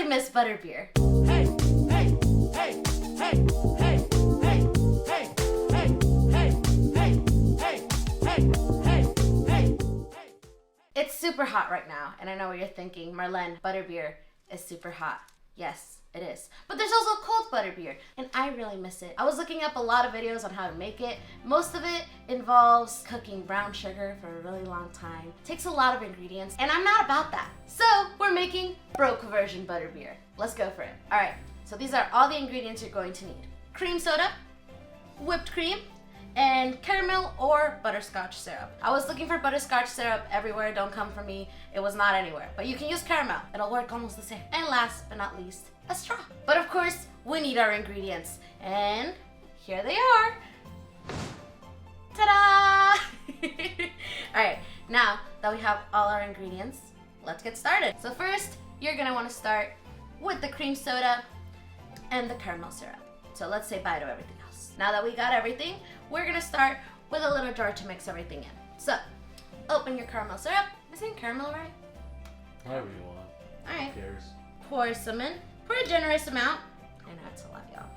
miss Butterbeer. Hey, hey, hey, hey, hey, hey, hey, hey, hey, hey, hey, hey, hey, hey. It's super hot right now, and I know what you're thinking, Marlene, Butterbeer is super hot. Yes, it is. But there's also cold Butterbeer, and I really miss it. I was looking up a lot of videos on how to make it. Most of it involves cooking brown sugar for a really long time. It takes a lot of ingredients, and I'm not about that. So we're making broke version Butterbeer. Let's go for it. All right, so these are all the ingredients you're going to need. Cream soda, whipped cream, and caramel or butterscotch syrup. I was looking for butterscotch syrup everywhere, don't come for me. It was not anywhere, but you can use caramel. It'll work almost the same. And last but not least, a straw. But of course, we need our ingredients. And here they are. Ta-da! All right, now that we have all our ingredients, let's get started. So first, you're gonna wanna start with the cream soda and the caramel syrup. So let's say bye to everything else. Now that we got everything, we're gonna start with a little jar to mix everything in. So, open your caramel syrup. Am I saying caramel right? However you want. All right. Who cares? Pour some in. Pour a generous amount. I know it's a lot, y'all.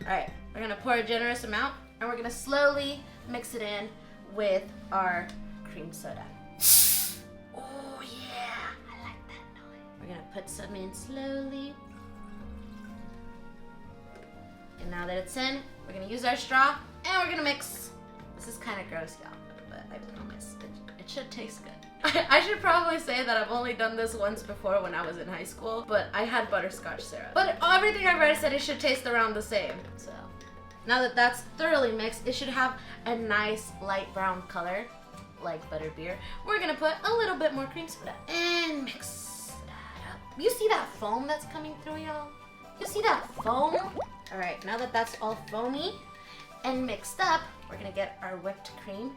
All right, we're gonna pour a generous amount, and we're gonna slowly mix it in with our cream soda. Oh yeah, I like that noise. We're gonna put some in slowly. And now that it's in, we're gonna use our straw and we're gonna mix. This is kind of gross, y'all, but I promise it should taste good. I should probably say that I've only done this once before when I was in high school, but I had butterscotch syrup. But everything I read said it should taste around the same. So now that that's thoroughly mixed, it should have a nice light brown color, like Butterbeer. We're gonna put a little bit more cream soda and mix that up. You see that foam that's coming through, y'all? You see that foam? All right, now that that's all foamy and mixed up, we're gonna get our whipped cream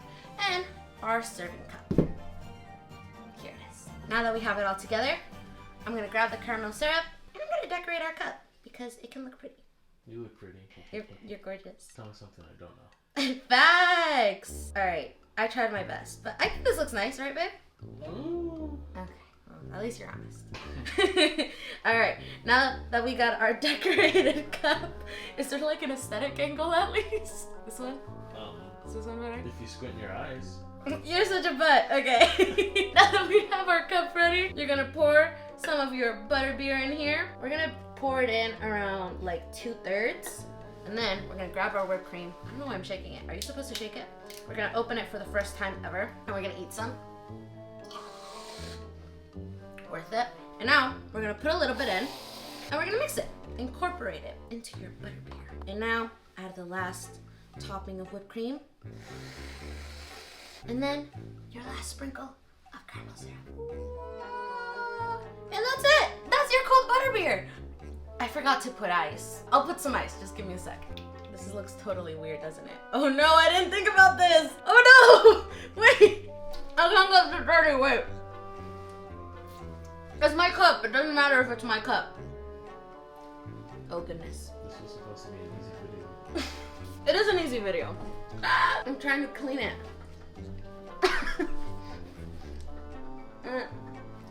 and our serving cup. Here it is. Now that we have it all together, I'm gonna grab the caramel syrup and I'm gonna decorate our cup because it can look pretty. You look pretty. You're gorgeous. Tell me something I don't know. Thanks! All right, I tried my best, but I think this looks nice, right, babe? Ooh. Okay, well, at least you're honest. All right, now that we got our decorated cup, is there like an aesthetic angle at least? This one? Is this one better? If you squint your eyes. You're such a butt. Okay. Now that we have our cup ready, you're gonna pour some of your Butterbeer in here. We're gonna pour it in around like 2/3. And then we're gonna grab our whipped cream. I don't know why I'm shaking it. Are you supposed to shake it? We're gonna open it for the first time ever. And we're gonna eat some. Worth it. And now we're gonna put a little bit in. And we're gonna mix it. Incorporate it into your Butterbeer. And now add the last topping of whipped cream. And then your last sprinkle of caramel syrup. And that's it. That's your cold Butterbeer. I forgot to put ice. I'll put some ice. Just give me a sec. This looks totally weird, doesn't it? Oh no, I didn't think about this. Oh no! Wait. I can't get the dirty. Wait. It's my cup. It doesn't matter if it's my cup. Oh goodness. This was supposed to be an easy video. It is an easy video. I'm trying to clean it.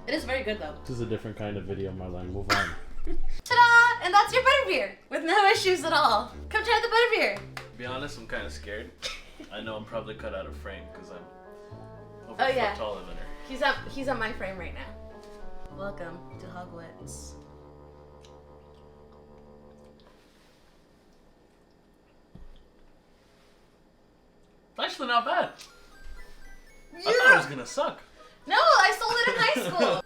It is very good though. This is a different kind of video, Marlene. Move on. Ta-da! And that's your Butterbeer with no issues at all. Come try the Butterbeer. To be honest, I'm kind of scared. I know I'm probably cut out of frame because I'm over Oh, yeah. foot taller than her. He's on my frame right now. Welcome to Hogwarts. Actually, not bad. Yeah. I thought it was gonna suck. No, I sold it in high school.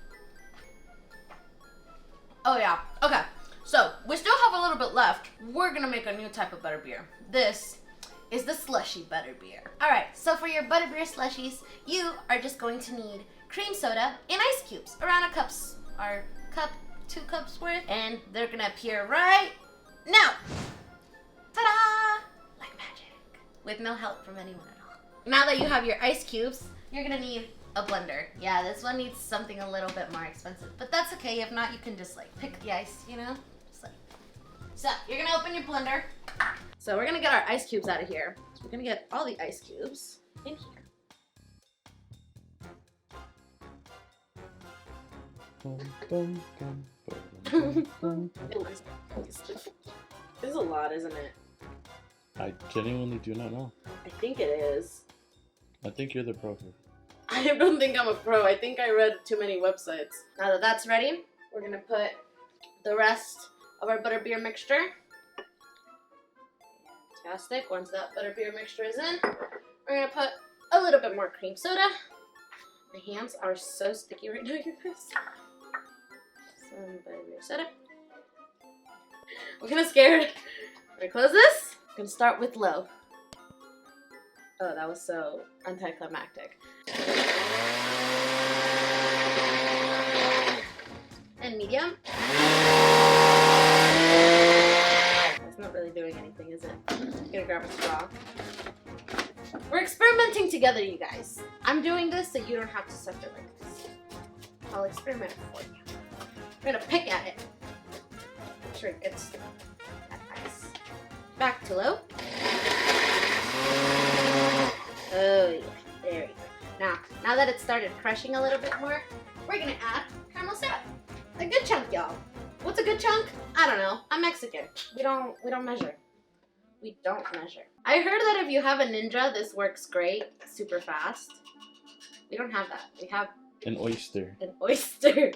Oh yeah. Okay. So we still have a little bit left. We're gonna make a new type of Butterbeer. This is the Slushie Butterbeer. All right. So for your Butterbeer slushies, you are just going to need cream soda and ice cubes, around a cup's or cup, 2 cups worth, and they're gonna appear right now. Ta-da! Like magic, with no help from anyone at all. Now that you have your ice cubes, you're gonna need a blender. Yeah, this one needs something a little bit more expensive, but that's okay. If not, you can just like pick the ice, you know? Just like. So you're gonna open your blender. So we're gonna get our ice cubes out of here. So we're gonna get all the ice cubes in here. Bum, bum, bum, bum. This is a lot, isn't it? I genuinely do not know. I think it is. I think you're the pro here. I don't think I'm a pro. I think I read too many websites. Now that that's ready, we're gonna put the rest of our butterbeer mixture. Fantastic. Once that butterbeer mixture is in, we're gonna put a little bit more cream soda. My hands are so sticky right now, you guys. Some butterbeer soda. I'm kind of scared. I'm gonna close this. I'm gonna start with low. Oh, that was so anticlimactic. And medium. It's not really doing anything, is it? I'm gonna grab a straw. We're experimenting together, you guys. I'm doing this so you don't have to suffer like this. I'll experiment for you. We're gonna pick at it. Make sure it gets that nice. Back to low. Oh yeah, there we go. Now that it started crushing a little bit more, we're gonna add caramel syrup. A good chunk, y'all. What's a good chunk? I don't know. I'm Mexican. We don't measure. We don't measure. I heard that if you have a Ninja, this works great, super fast. We don't have that. We have an oyster. An oyster.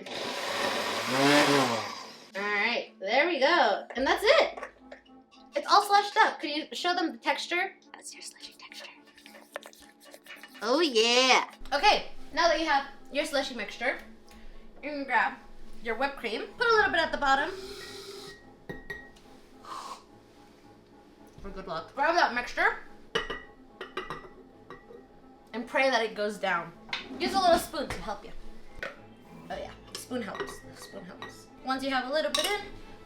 Alright, there we go. And that's it. It's all slushed up. Could you show them the texture? That's your slushy texture. Oh yeah. Okay, now that you have your slushy mixture, you're gonna grab your whipped cream, put a little bit at the bottom. For good luck. Grab that mixture and pray that it goes down. Use a little spoon to help you. Oh yeah, spoon helps. Spoon helps. Once you have a little bit in,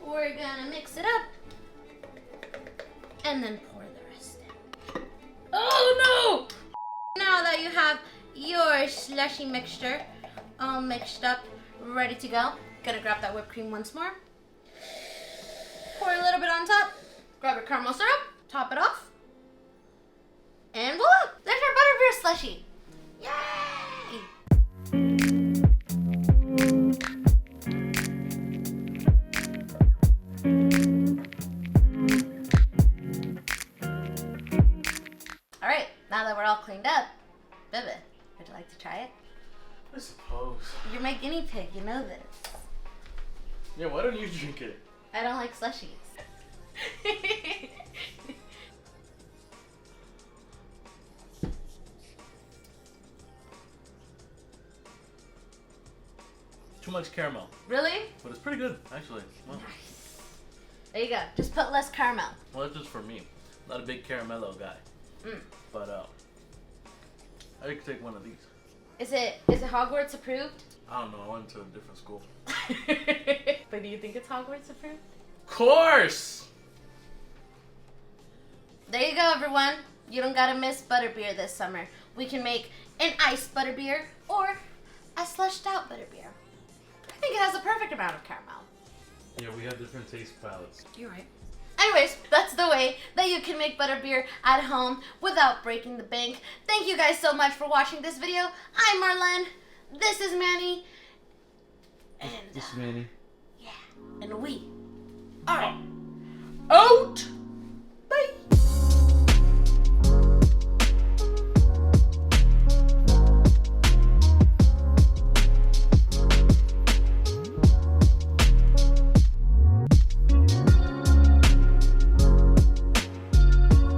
we're gonna mix it up and then pour the rest in. Oh no! Now that you have your slushy mixture all mixed up, ready to go, gonna grab that whipped cream once more. Pour a little bit on top. Grab your caramel syrup, top it off, and voila! There's our butterbeer slushie. Yay! All right, now that we're all cleaned up, Bibi, would you like to try it? I suppose. You're my guinea pig, you know this. Yeah, why don't you drink it? I don't like slushies. Too much caramel. Really? But it's pretty good, actually. Well, Nice. There you go. Just put less caramel. well, that's just for me. Not a big caramello guy. But I could take one of these. Is it Hogwarts approved? I don't know, I went to a different school. But do you think it's Hogwarts approved? Of course! There you go, everyone. You don't gotta miss butterbeer this summer. We can make an iced butterbeer or a slushed out butterbeer. I think it has the perfect amount of caramel. Yeah, we have different taste palettes. You're right. Anyways, that's the way that you can make butterbeer at home without breaking the bank. Thank you guys so much for watching this video. I'm Marlene. This is Manny. And This is Manny.